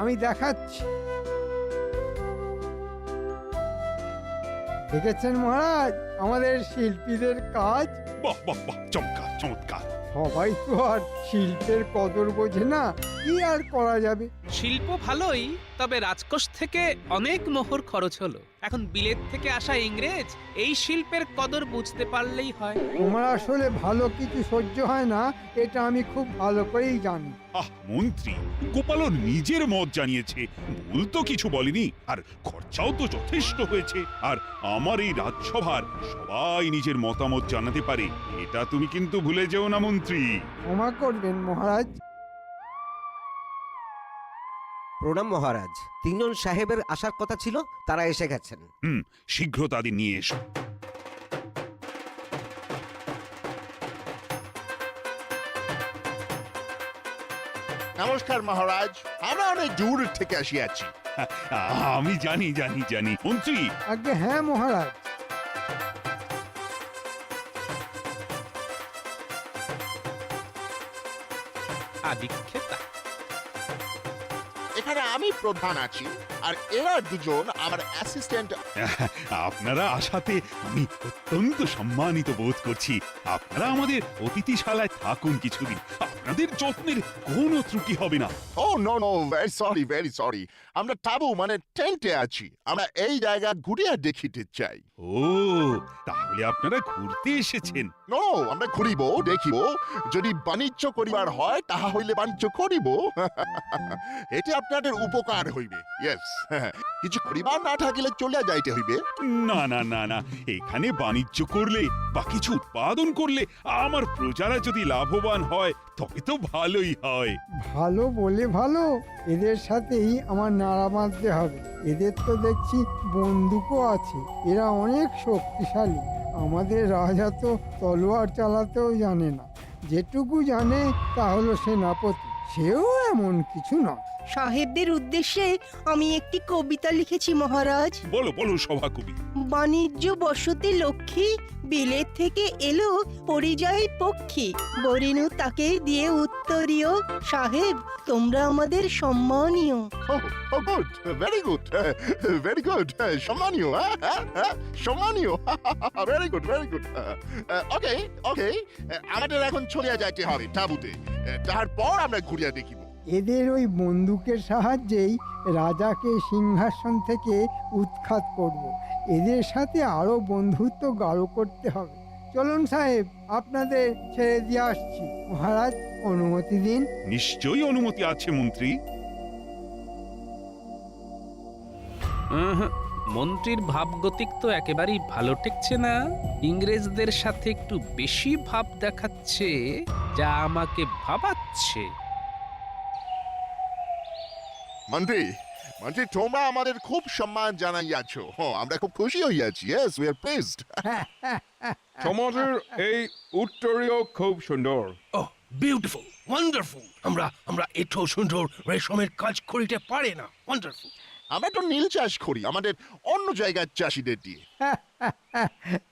আমি দেখাচ্ছি। দেখেছেন মহারাজ আমাদের শিল্পীদের কাজ? বাহ বাহ বাহ, চমৎকার চমৎকার। সবাই তো আর শিল্পের কদর বোঝে না, কি আর করা যাবে। শিল্প ভালোই, তবে রাজকোষ থেকে অনেক মোহর খরচ হলো। এখন বিলেত থেকে আসা ইংরেজ এই শিল্পের কদর বুঝতে পারলেই হয়। তোমার আসলে ভালো কিছু সহ্য হয় না, এটা আমি খুব ভালো করেই জানি। আহ মন্ত্রী, গোপালও নিজের মত জানিয়েছে, ভুল তো কিছু বলেনি, আর খরচাও তো যথেষ্ট হয়েছে। আর আমার এই রাজসভার সবাই নিজের মতামত জানাতে পারে, এটা তুমি কিন্তু ভুলে যেও না মন্ত্রী। ক্ষমা করবেন মহারাজ। প্রণাম মহারাজ। তিনজন সাহেবের আসার কথা ছিল, তারা এসে গেছেন। শীঘ্র তাদের নিয়ে এসো। নমস্কার মহারাজ, আমরা অনেক দূর থেকে আসিয়াছি। আমি জানি জানি জানি মন্ত্রী। আগে হ্যাঁ মহারাজ। আদিক্ষেতা এখানে আমি প্রধান আছি, আর এরা দুজন আমার অ্যাসিস্ট্যান্ট। আপনারা আসাতে আমি অত্যন্ত সম্মানিত বোধ করছি। আপনারা আমাদের অতিথিশালায় থাকুন কিছুদিন, আপনাদের যত্নের কোনো ত্রুটি হবে না। ও নো নো, ভেরি সরি। আমরা তাবু মানে টেন্টে আছি। আমরা এই জায়গা ঘুরিয়ে দেখিতে চাই। ও, তাহলে আপনারা ঘুরতে এসেছেন? নো, আমরা ঘুরিব, দেখিব। যদি বাণিজ্য করিবার হয় তাহা হইলে বাণিজ্য করিব। এটি আপনাদের উপকার হইবে। ইয়েস, কিছু করিবার না থাকিলে চলিয়া যাইতে হইবে। না না না না, এখানে বাণিজ্য করলে বা কিছু উৎপাদন করলে আমার প্রজারা যদি লাভবান হয় তবে তো ভালোই হয়। ভালো বলে ভালো, এদের সাথেই আমার নাড়া বাঁধতে হবে। এদের তো দেখছি বন্দুকও আছে, এরা অনেক শক্তিশালী। আমাদের রাজা তো তলোয়ার চালাতেও জানে না, যেটুকু জানে তা হলো সেনাপতি, সেও এমন কিছু নয়। সাহেবদের উদ্দেশ্যে আমি একটি কবিতা লিখেছি মহারাজ। বলো বলো সভাকবি। বাণিজ্য বসতি লক্ষ্মী, বিলেত থেকে এলো পরিযায়ী পক্ষী, বরিনু তাকে দিয়ে উত্তরীয়, সাহেব তোমরা আমাদের সম্মানীয়। ও গুড, ভেরি গুড। সম্মানীয়, সম্মানীয়। Very good. ওকে, আমাদের এখন চলিয়া যাইতে হবে তাঁবুতে। তারপর আমরা ঘুরিয়া দেখিব। এদের ওই বন্দুকের সাহায্যেই রাজাকে সিংহাসন থেকে উৎখাত করব। এদের সাথে আরো বন্ধুত্ব গাঢ় করতে হবে। চলুন সাহেব, আপনাদের ছেড়ে দিয়ে আসছি। মহারাজ অনুমতি দিন। নিশ্চয়ই অনুমতি আছে মন্ত্রী। মন্ত্রীর ভাবগতিক তো একেবারেই ভালো ঠেকছে না। ইংরেজদের সাথে একটু বেশি ভাব দেখাচ্ছে, যা আমাকে ভাবাচ্ছে। মন্ত্রী, তোমরা আমাদের খুব সম্মান জানাইয়াছ। আমরা খুব খুশি হইয়াছি। Yes, we are pleased. সমাজের এই উত্তরীয় খুব সুন্দর। Oh, beautiful, wonderful. আমরা এত সুন্দর রেশমের কাজ করিতে পারে না। Wonderful. আমরা তো নীল চাষ করি আমাদের অন্য জায়গার চাষিদের দিয়ে।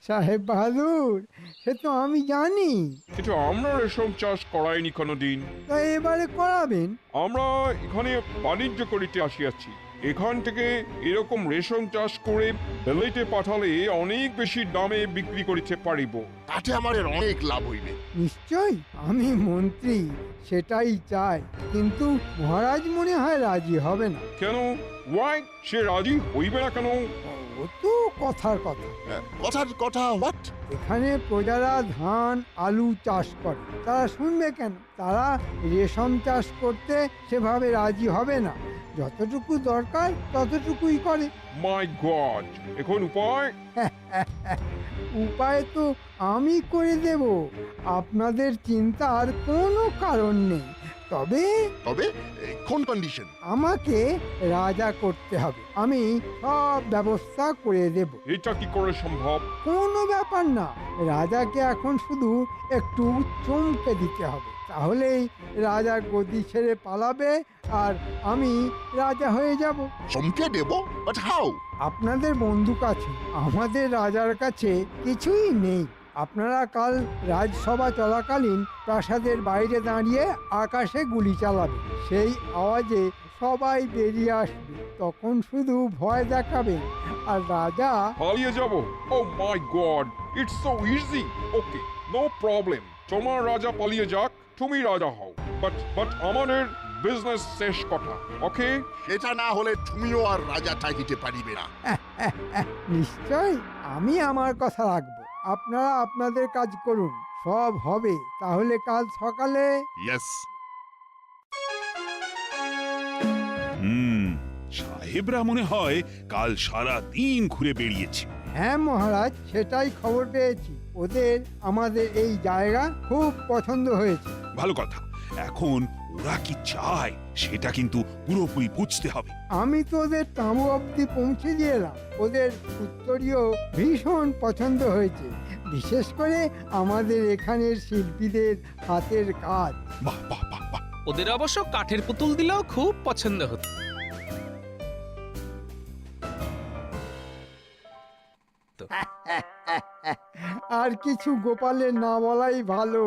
সাহেব বাহাদুর, সে তো আমি জানি, কিন্তু আমরা রেশম চাষ করাইনি কোনোদিন। তা এবারে করাবেন। আমরা এখানে বাণিজ্য করিতে আসিয়াছি। এখান থেকে এরকম রেশম চাষ করে বেলেটে পাঠালে অনেক বেশি দামে বিক্রি করিতে পারিব। তাতে আমাদের অনেক লাভ হইবে। নিশ্চয়, আমি মন্ত্রী, সেটাই চাই। কিন্তু মহারাজ মনে হয় রাজি হবে না। কেন? ওয়াই, সে রাজি হইবে না কেন? ও তো কথার কথা। কথার কথা হোয়াট? এখানে প্রজারা ধান আলু চাষ করে, তারা শুনবে কেন? তারা রেশম চাষ করতে সেভাবে রাজি হবে না। যতটুকু দরকার ততটুকুই করে। মাই গড, এখন উপায়? উপায় তো আমি করে দেব, আপনাদের চিন্তার কোনো কারণ নেই। তবে কোন কন্ডিশন? আমাকে রাজা করতে হবে, আমি সব ব্যবস্থা করে দেব। এটা কি করে সম্ভব? কোনো ব্যাপার না, রাজাকে এখন শুধু একটু চমকে দিতে হবে, তাহলেই রাজা গদি ছেড়ে পালাবে আর আমি রাজা হয়ে যাব। চমকে দেব? But how? আপনাদের বন্দুক আছে, আমাদের রাজার কাছে কিছুই নেই। আপনারা কাল রাজসভা চলাকালীন প্রাসাদের বাইরে দাঁড়িয়ে আকাশে গুলি চালাবেন। সেই আওয়াজে সবাই বেরিয়ে আসবে, তখন শুধু ভয় দেখাবেন আর রাজা পালিয়ে যাব? Oh my god, it's so easy. Okay, no problem. তোমার রাজা পালিয়ে যাক, তুমি রাজা হও। বাট আমাদের বিজনেস শেষ কথা। ওকে? সেটা না হলে তুমিও আর রাজা থাকিতে পারিবে না। নিশ্চয় আমি আমার কথা রাখবো। আপনারা আপনাদের কাজ করুন, সব হবে তাহলে কাল সকালে। ইয়েস। সাহেবরা মনে হয় কাল সারা দিন ঘুরে বেরিয়েছে। হ্যাঁ মহারাজ, সেটাই খবর পেয়েছি। ওদের আমাদের এই জায়গা খুব পছন্দ হয়েছে। ভালো কথা। এখন ওরা কি চায় সেটা কিন্তু পুরোপুরি বুঝতে হবে। আমি তো ওদের তাঁবু অবধি পৌঁছে দিয়ে এলাম। ওদের উত্তরীয় ভীষণ পছন্দ হয়েছে, বিশেষ করে আমাদের এখানের শিল্পীদের হাতের কাজ। বাহ বাহ বাহ বাহ। ওদের অবশ্য কাঠের পুতুল দিলেও খুব পছন্দ হতো। আর কিছু গোপালের না বলাই ভালো।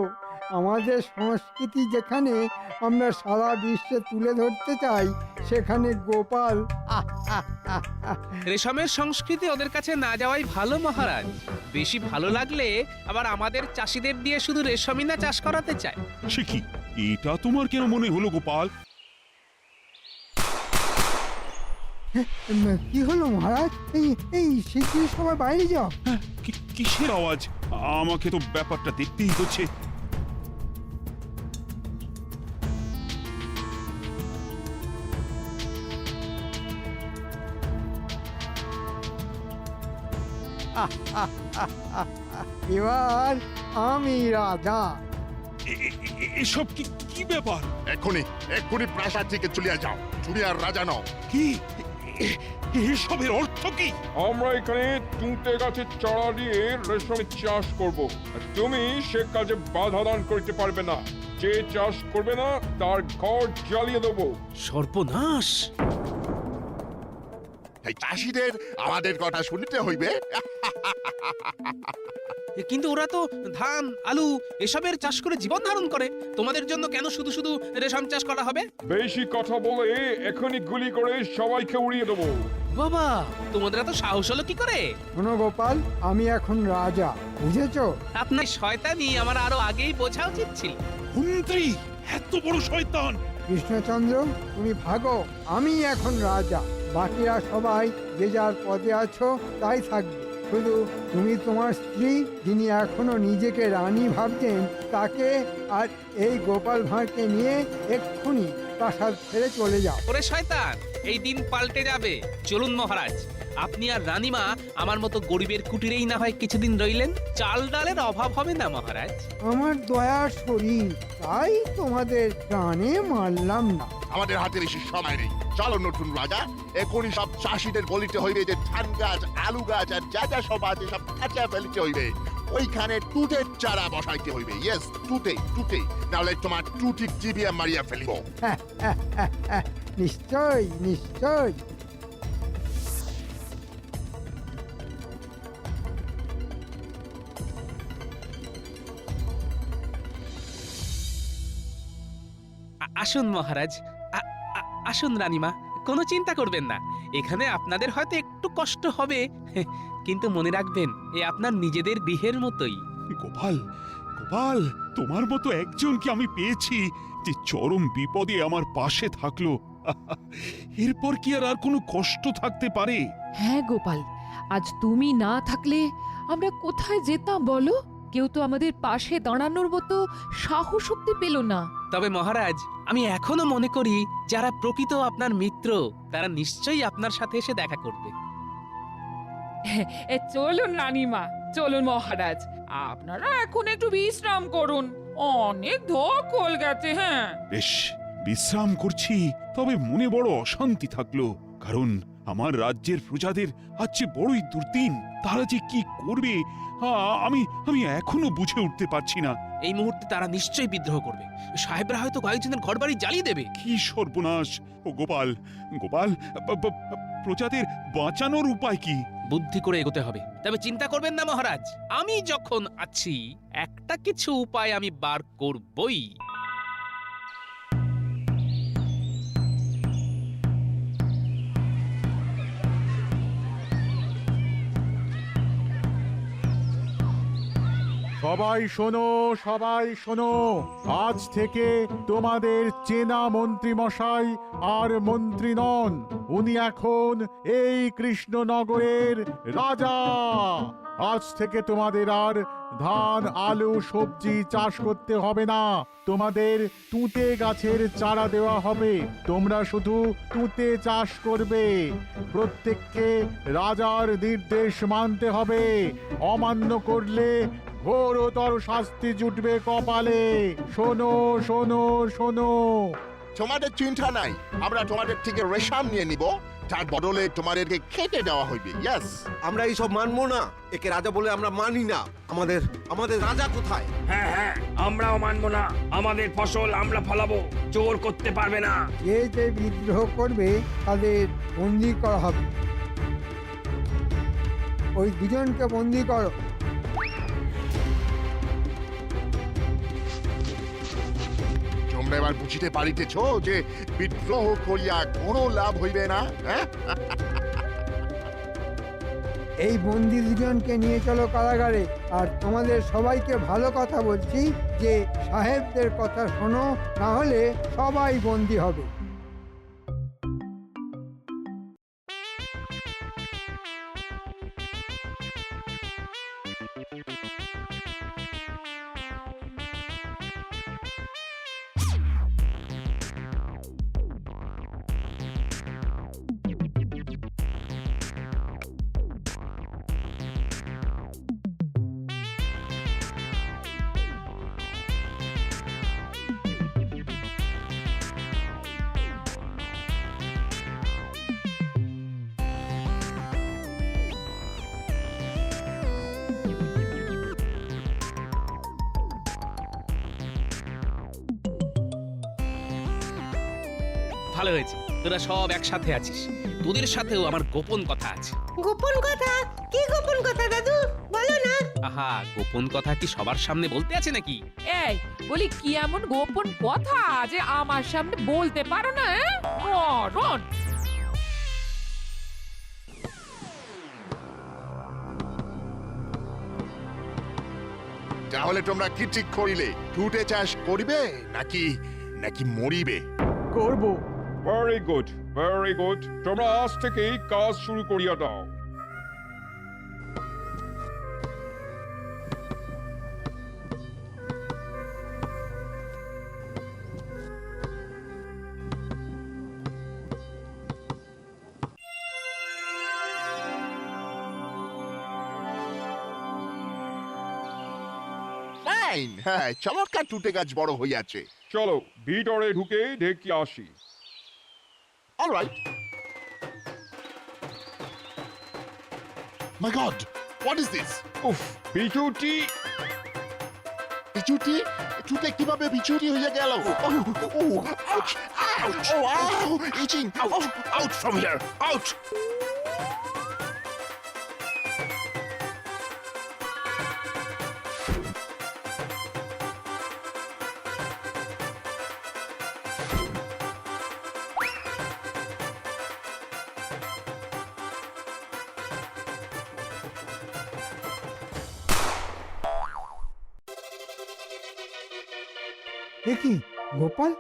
আমাদের সংস্কৃতি যেখানে আমরা সারা বিশ্বে তুলে ধরতে চাই, সেখানে গোপাল রেশমের সংস্কৃতি ওদের কাছে না যাওয়াই ভালো মহারাজ। বেশি ভালো লাগলে আবার আমাদের চাষিদের দিয়ে শুধু রেশমই না চাষ করাতে চায়। সে কি, এটা তোমার কেন মনে হলো গোপাল? কি হলো মহারাজ? এই এই শিগগির সবাই বাইরে যাও। কিসের আওয়াজ? আমাকে তো ব্যাপারটা দেখতেই হচ্ছে। এবার আমি রাজা। এসব কি কি ব্যাপার? এক্ষুনি প্রাসাদ থেকে চলিয়া যাও। তুমি আর রাজা নও। কি এসবের অর্থ কি? আমরা এখানে তুঁতে গাছের চারা দিয়ে রেশমের চাষ করব। আর তুমি সে কাজে বাধা দান করতে পারবে না। যে চাষ করবে না তার ঘর জ্বালিয়ে দেবো। সর্বনাশ! এই চাষিদের আমাদের কথা শুনিতে হইবে। কিন্তু ওরা তো ধান, আলু এসবের চাষ করে জীবন ধারণ করে। তোমাদের জন্য কেন শুধু শুধু রেশম চাষ করা হবে? বেশি কথা বলে এখনই গুলি করে সবাইকে উড়িয়ে দেবো। বাবা, তোমাদের এত সাহস হলো কি করে? শোনো গোপাল, আমি এখন রাজা, বুঝেছো? আপনার শয়তানি আমার আরো আগেই বোঝা উচিত ছিল। মন্ত্রী এত বড় শয়তান! কৃষ্ণচন্দ্র, তুমি ভাগো, আমি এখন রাজা। বাকিরা সবাই যে যার পদে আছো তাই থাকবে। শুধু তুমি তোমার স্ত্রী, যিনি এখনো নিজেকে রানী ভাবছেন, তাকে আর এই গোপাল ভাঁড়কে নিয়ে এক্ষুনি প্রাসাদ ছেড়ে চলে যাও। ওরে শয়তান, এই দিন পাল্টে যাবে। চলুন মহারাজ, আপনি আর রানীমা আমার মতো গরিবের কুটিরেই না হয় কিছুদিন রইলেন। চাল ডালের অভাব হবে না মহারাজ। আমার দয়ার শরীর, তাই তোমাদের প্রাণে মারলাম না। আমাদের হাতে বেশি সময় নেই। চলো নতুন রাজা, এখনই সব চাষিদের বলিতে হইবে যে ধান গাছ, আলু গাছ আর যা যা সব আছে সব কাঁচা ফেলিতে হইবে। ওইখানে টুটের চারা বসাইতে হইবে। ইয়েস, টুটে, নাহলে তোমার টুটি চিবিয়া মারিয়া ফেলিব। নিশ্চয় নিশ্চয়। আসুন মহারাজ, আসুন রানীমা, কোনো চিন্তা করবেন না। এখানে আপনাদের হয়তো একটু কষ্ট হবে, কিন্তু মনে রাখবেন এ আপনার নিজেদের গৃহের মতোই। গোপাল, গোপাল, তোমার মতো একজনকে আমি পেয়েছি যে চরম বিপদে আমার পাশে থাকলো। এরপর কি আর কোনো কষ্ট থাকতে পারে? হ্যাঁ গোপাল, আজ তুমি না থাকলে আমরা কোথায় যেতাম বলো? কেউ তো আমাদের পাশে দাঁড়ানোর মতো সাহস শক্তি পেল না। তবে মহারাজ, আমি এখনো মনে করি যারা প্রকৃত আপনার মিত্র তারা নিশ্চয়ই আপনার সাথে এসে দেখা করবে। চলুন রানীমা, চলুন মহারাজ, আপনারা এখন একটু বিশ্রাম করুন। অনেক ধকল গেছে। হ্যাঁ, বেশ, বিশ্রাম করছি, তবে মনে বড় অশান্তি থাকলো। কারণ আমার রাজ্যের প্রজাদের আজ যে বড়ই দুর্দিন। তারা যে কি করবে আমি এখনো বুঝে উঠতে পারছি না। এই মুহূর্তে তারা নিশ্চয়ই বিদ্রোহ করবে। সাহেবরা হয়তো কয়েকজনের ঘরবাড়ি জ্বালিয়ে দেবে। কি সর্বনাশ! ও গোপাল, গোপাল, প্রজাদের বাঁচানোর উপায় কি? বুদ্ধি করে এগোতে হবে। তবে চিন্তা করবেন না মহারাজ, আমি যখন আছি একটা কিছু উপায় আমি বার করবই। সবাই শোনো, সবাই শোনো। আজ থেকে তোমাদের চেনা মন্ত্রী মশাই আর মন্ত্রী নন, উনি এখন এই কৃষ্ণনগরের রাজা। আজ থেকে তোমাদের আর ধান, আলু, সবজি চাষ করতে হবে না। তোমাদের তুঁতে গাছের চারা দেওয়া হবে, তোমরা শুধু তুঁতে চাষ করবে। প্রত্যেককে রাজার নির্দেশ মানতে হবে, অমান্য করলে ঘোরতর শাস্তি জুটবে কপালে। শোনো, শোনো, শোনো। তোমাদের চিন্তা নাই, আমরা তোমাদের থেকে রেশম নিয়ে নিব, তার বদলে তোমাদেরকে খেতে দেওয়া হইবে। ইয়েস, আমরা এইসব মানবো না। একে রাজা বলে আমরা মানি না। আমাদের আমাদের রাজা কোথায়? হ্যাঁ হ্যাঁ, আমরাও মানবো না। আমাদের ফসল আমরা ফলাবো, জোর করতে পারবে না। যে যে বিদ্রোহ করবে তাদের বন্দি করা হবে। ওই দুজনকে বন্দি করো। তোমরা এবার বুঝিতে পারিতেছ যে বিদ্রোহ করিয়া কোনো লাভ হইবে না। হ্যাঁ, এই বন্দি দুজনকে নিয়ে চলো কারাগারে। আর তোমাদের সবাইকে ভালো কথা বলছি যে সাহেবদের কথা শোনো, না হলে সবাই বন্দি হবে। ভালো হয়েছে তোরা সব একসাথে আছিস। তোদের সাথেও আমার গোপন কথা আছে। গোপন কথা? কি গোপন কথা দাদু, বলো না। আহা, গোপন কথা কি সবার সামনে বলতে আছে নাকি? এই বলি, কি এমন গোপন কথা যে আমার সামনে বলতে পারো না? মরণ! তাহলে তোমরা কি ঠিক করিলে? টুটে চাষ করিবে নাকি নাকি মরিবে? করব। Very good, very good. তোমরা আজ থেকেই কাজ শুরু করিয়া দাও। ফাইন, হ্যাঁ, চমৎকার টুটে গাছ বড় হইয়াছে। চলো ভিতরে ঢুকে দেখি আসি। Alright. My god, what is this? উফ, বিচুটি! বিচুটি? টুটে কিভাবে বিচুটি হইয়া গেল? আউচ, আউচ, ও আউ, ইচিং, আউট ফ্রম হিয়ার, আউট! দেখি গোপাল,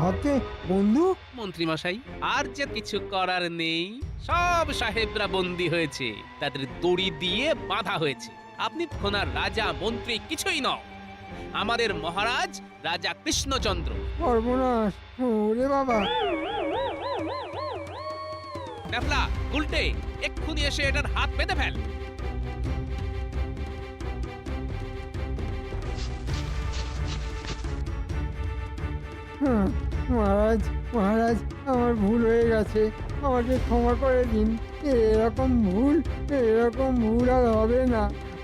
হাতে বন্দুক। মন্ত্রী মশাই, আর যে কিছু করার নেই। সব সাহেবরা বন্দী হয়েছে, তাদের দড়ি দিয়ে বাঁধা হয়েছে। আপনি খোনার রাজা মন্ত্রী কিছুই নও। আমাদের মহারাজ রাজা কৃষ্ণচন্দ্র। সর্বনাশ, ওরে বাবা। ড্যাফলা, উল্টে, এক্ষুনি এসে এটার হাত পেতে ফেল। মহারাজ, মহারাজ, আমার ভুল হয়ে গেছে, আমাকে ক্ষমা করে দিন। এরকম ভুল আর হবে না।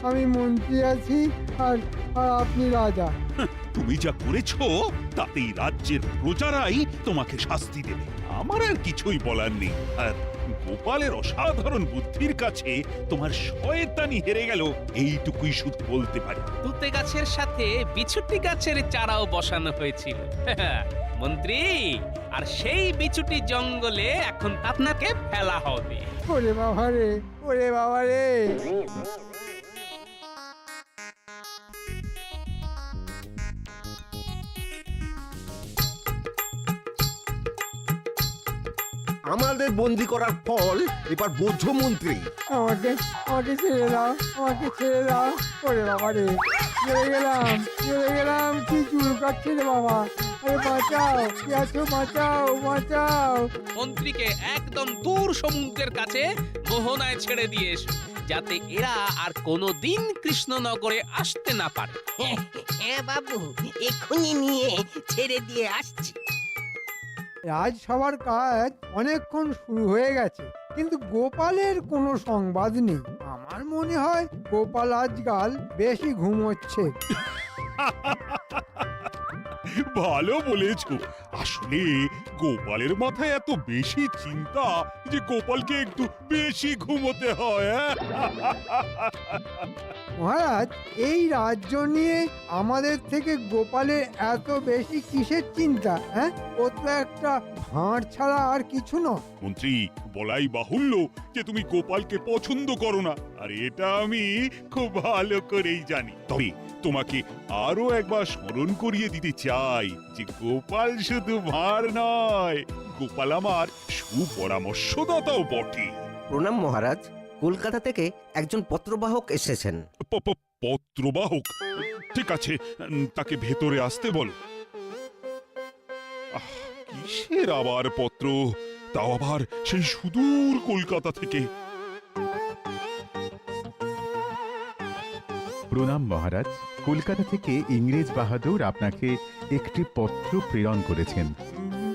আমি মন্ত্রী আছি আর আর আপনি রাজা। তুমি যা করেছো তাতেই রাজ্যের প্রজারাই তোমাকে শাস্তি দেবে। আমার আর কিছুই বলার নেই। আর গোপালের অসাধারণ বুদ্ধির কাছে তোমার শয়তানি হেরে গেল, এইটুকুই শুধু বলতে পারি। তুতে গাছের সাথে বিছুটি গাছের চারাও বসানো হয়েছিল। মন্ত্রী, আর সেই বিছুটি জঙ্গলে এখন আপনাকে ফেলা হবে। ওরে বাবা রে, ওরে বাবা রে। আমাদের বন্দি করার ফল এবার বোঝ মন্ত্রী। আমাকে আমাকে ছেড়ে দাও, আমাকে ছেড়ে দাও। ওরে বাবা রে, চলে গেলাম, কি চুল কাটছে রে বাবা। আরে বাঁচাও, কে আছো, বাঁচাও, বাঁচাও। মন্ত্রীকে একদম দূর সমুদ্রের কাছে মোহনায় ছেড়ে দিয়ে এসো, যাতে এরা আর কোনোদিন কৃষ্ণনগরে আসতে না পারে। হ্যাঁ বাবু, এক্ষুনি নিয়ে ছেড়ে দিয়ে আসছি। রাজসভার কাজ অনেকক্ষণ শুরু হয়ে গেছে, কিন্তু গোপালের কোনো সংবাদ নেই। আমার মনে হয় গোপাল আজকাল বেশি ঘুমোচ্ছে। ভালো বলেছো। আসলে গোপালের মাথায় এত বেশি চিন্তা যে গোপালকে একটু বেশি ঘুমোতে হয়। মহারাজ, এই রাজ্য নিয়ে আমাদের থেকে গোপালের এত বেশি কিসের চিন্তা? হ্যাঁ, ও তো একটা ভাঁড় ছাড়া আর কিছু নয়। মন্ত্রী, বলাই বাহুল্য যে তুমি গোপালকে পছন্দ করো না, আর এটা আমি খুব ভালো করেই জানি। তবে তোমাকে আরো একবার স্মরণ করিয়ে দিতে চাই যে গোপাল শুধু ভার নয়, গোপাল আমার সুপরামর্শদাতাও বটে। প্রণাম মহারাজ, কলকাতা থেকে একজন পত্রবাহক এসেছেন। পত্রবাহক? ঠিক আছে, তাকে ভেতরে আসতে বলো। কিসের আবার পত্র, তাও আবার সেই সুদূর কলকাতা থেকে? প্রণাম মহারাজ, কলকাতা থেকে ইংরেজ বাহাদুর আপনাকে একটি পত্র প্রেরণ করেছেন।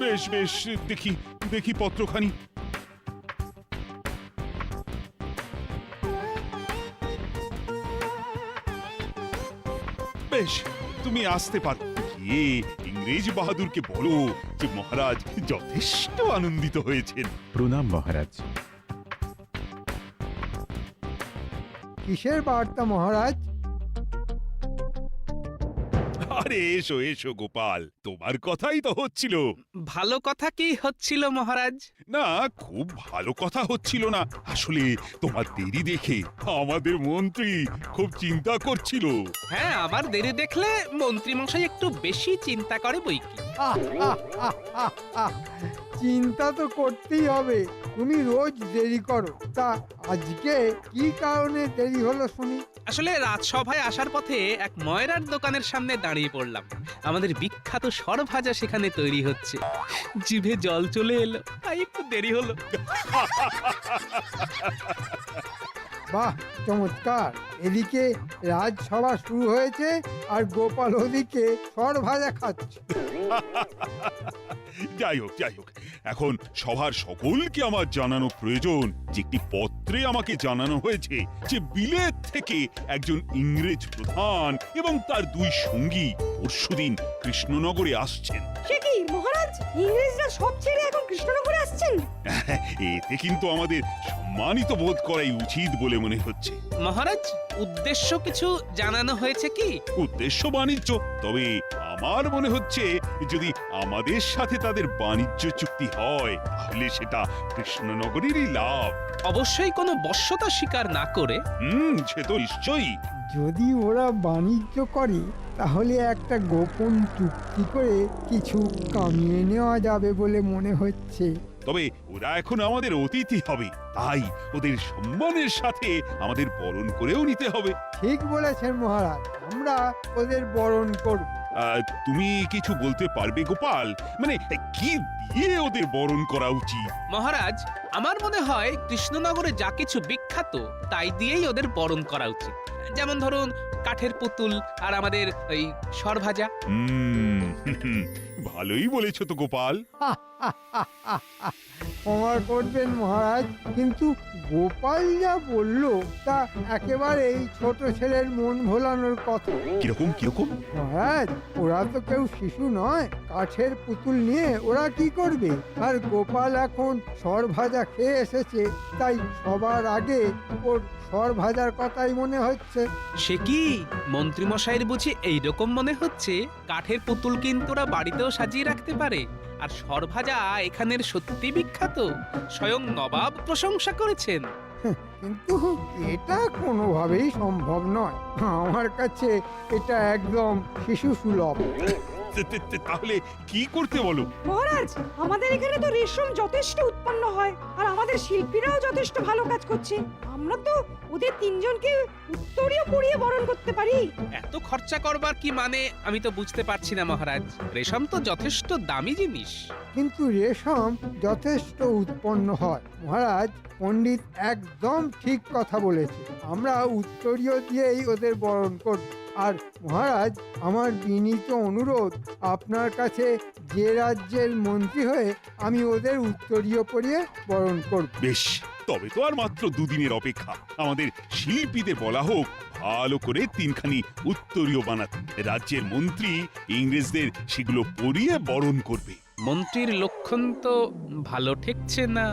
বেশ বেশ, দেখি দেখি পত্রখানি। বেশ, তুমি আসতে পারো। গিয়ে ইংরেজ বাহাদুরকে বলো যে মহারাজ যথেষ্ট আনন্দিত হয়েছেন। প্রণাম মহারাজ। কিসের বার্তা মহারাজ? আরে এসো এসো গোপাল, তোমার কথাই তো হচ্ছিল। ভালো কথা কি হচ্ছিল মহারাজ? না, খুব ভালো কথা হচ্ছিল না। আসলে তোমার দেরি দেখে আমাদের মন্ত্রী খুব চিন্তা করছিল। হ্যাঁ, আমার দেরি দেখলে মন্ত্রী মশাই একটু বেশি চিন্তা করে বই কি। চিন্তা তো করতেই হবে, তুমি রোজ দেরি করো। তা আজকে কি কারণে দেরি হলো শুনি? আসলে রাজসভায় আসার পথে এক ময়রার দোকানের সামনে দাঁড়িয়ে পড়লাম। আমাদের বিখ্যাত সরভাজা সেখানে তৈরি হচ্ছে, জিভে জল চলে এলো, তাই একটু দেরি হলো। বাহ, চমৎকার। এদিকে রাজসভা শুরু হয়েছে আর গোপাল ওদিকে সরভাজা খাচ্ছে। যাই হোক যাই হোক, এখন সভার সকলকে আমার জানানো প্রয়োজন যে একটি পত্রে আমাকে জানানো হয়েছে যে বিলেত থেকে একজন ইংরেজ প্রধান এবং তার দুই সঙ্গী পরশুদিন কৃষ্ণনগরে আসছেন। সে কি মহারাজ, ইংরেজরা সব ছেড়ে এখন কৃষ্ণনগরে আসছেন? এতে কিন্তু আমাদের সম্মানিত বোধ করাই উচিত বলে মনে হচ্ছে। মহারাজ, উদ্দেশ্য কিছু জানানো হয়েছে কি? উদ্দেশ্য বাণিজ্য, তবে আমার মনে হচ্ছে যদি আমাদের সাথে তাদের বাণিজ্য চুক্তি হয় তাহলে সেটা কৃষ্ণনগরেরই লাভ। অবশ্যই কোনো বশ্যতা স্বীকার না করে। সে তো নিশ্চয়ই। যদি ওরা বাণিজ্য করে তাহলে একটা গোপন চুক্তি করে কিছু কামিয়ে নেওয়া যাবে বলে মনে হচ্ছে। তবে ওরা এখন আমাদের অতিথি হবে, তাই ওদের সম্মানের সাথে আমাদের বরণ করেও নিতে হবে। ঠিক বলেছেন মহারাজ, আমরা ওদের বরণ করব। তুমি কিছু বলতে পারবে গোপাল? মানে কি দিয়ে ওদের বরণ করা উচিত? মহারাজ, আমার মনে হয় কৃষ্ণনগরে যা কিছু বিখ্যাত তাই দিয়েই ওদের বরণ করা উচিত। যেমন ধরুন কাঠের পুতুল আর আমাদের ওই সরভাজা। ভালোই বলেছো তো গোপাল। ক্ষমা করবেন মহারাজ, কিন্তু গোপাল যা বলল তা একেবারেই ছোট ছেলের মন ভোলানোর কথা। কিরকম কিরকম? মহারাজ, ওরা তো কেউ শিশু নয়, কাঠের পুতুল নিয়ে ওরা কি করবে? আর গোপাল এখন সরভাজা খেয়ে এসেছে, তাই সবার আগে ওর সরভাজার কথাই মনে হচ্ছে। সে কি মন্ত্রী মশাইয়ের বুঝি এইরকম মনে হচ্ছে? কাঠের পুতুল কিন্তু ওরা বাড়িতেও সাজিয়ে রাখতে পারে, আর সরভাজা এখানের সত্যি বিখ্যাত, স্বয়ং নবাব প্রশংসা করেছেন। কিন্তু এটা কোনোভাবেই সম্ভব নয়, আমার কাছে এটা একদম শিশু সুলভ। তাহলে কি করতে বলো? মহারাজ, আমাদের এখানে তো রেশম যথেষ্ট উৎপন্ন হয় আর আমাদের শিল্পীরাও যথেষ্ট ভালো কাজ করছে। আমরা তো ওদের তিনজনকে উত্তরীয় পরিয়ে বরণ করতে পারি। এত খরচা করবার কি মানে আমি তো বুঝতে পারছি না মহারাজ। রেশম তো যথেষ্ট দামি জিনিস। কিন্তু রেশম যথেষ্ট উৎপন্ন হয় মহারাজ। পণ্ডিত একদম ঠিক কথা বলেছে। আমরা উত্তরীয় দিয়েই ওদের বরণ করব। আর মহারাজ, আমার বিনীত অনুরোধ, আপনার কাছে যে রাজ্যের মন্ত্রী হয়ে আমি ওদের উত্তরীয় পরিয়ে বরণ করব। বেশ, তবে তো আর মাত্র দুদিনের অপেক্ষা। আমাদের শিল্পীদের বলা হোক ভালো করে তিনখানি উত্তরীয় বানাতে। রাজ্যের মন্ত্রী ইংরেজদের সেগুলো পরিয়ে বরণ করবে। মন্ত্রীর লক্ষণ তো ভালো ঠেকছে না।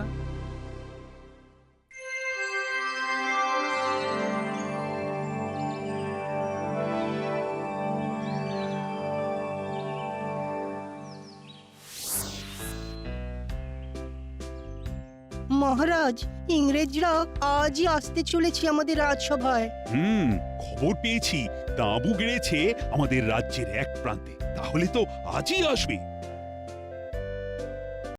মহারাজ, ইংরেজরা আজই আসতে চলেছে আমাদের রাজসভায়। খবর পেয়েছি তাঁবু গেড়েছে আমাদের রাজ্যের এক প্রান্তে। তাহলে তো আজই আসবে।